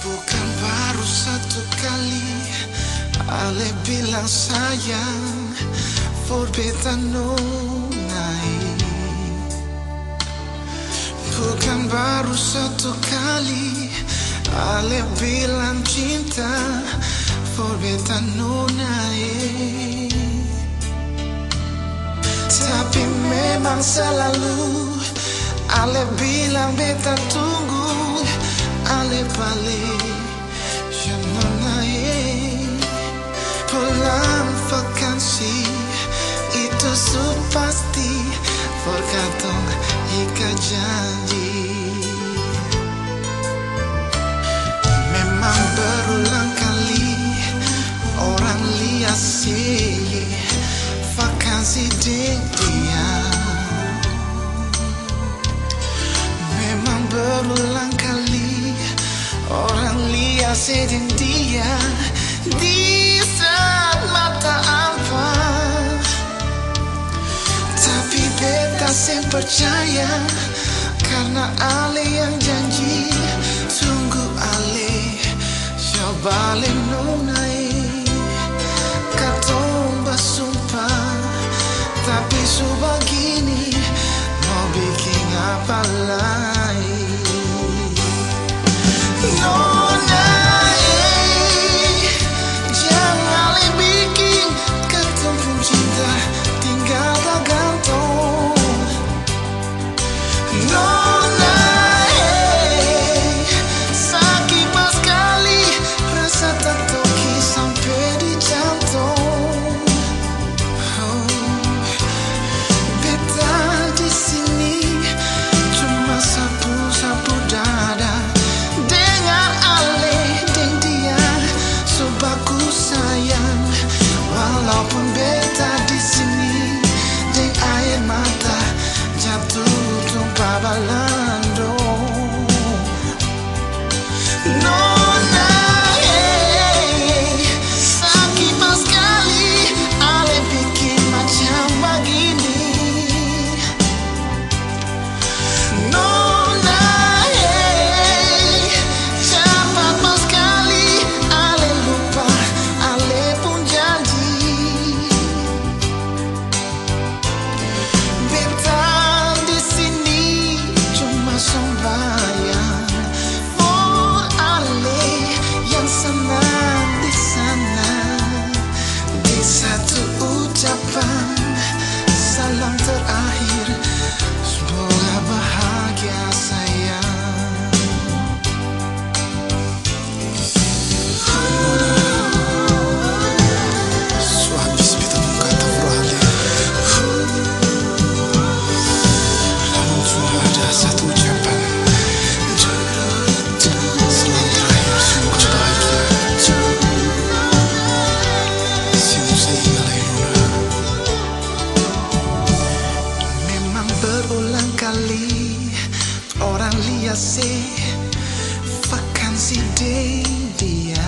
Bukan baru satu kali Ale bilang sayang Forbetan nunai. Bukan baru satu kali Ale bilang cinta Forbetan nunai. Tapi memang selalu Ale bilang beta tunggu Ale balik pulang vakansi itu pasti Forkatong ika janji. Memang berulang kali orang lihat sih vakansi di dia. Memang berulang kali orang lihat sih dia di saat mata apa. Tapi beta sem percaya karena Ale yang janji. Tunggu Ale coba nunai. Katong bersumpah tapi sumpah gini mau bikin apa lagi. Walaupun beta di sini, deng air mata jatuh tumpah balando. Nona, sakit pas sekali Ale bikin macam begini. Nona, cepat pas sekali Ale lupa Ale pun janji. Salam terakhir, semoga bahagia sayang. Suhabis beta mengkata furale, namun cuma ada satu ucapan. Salam terakhir, semoga bahagia. Berulang kali orang lihat sih vakansi dia.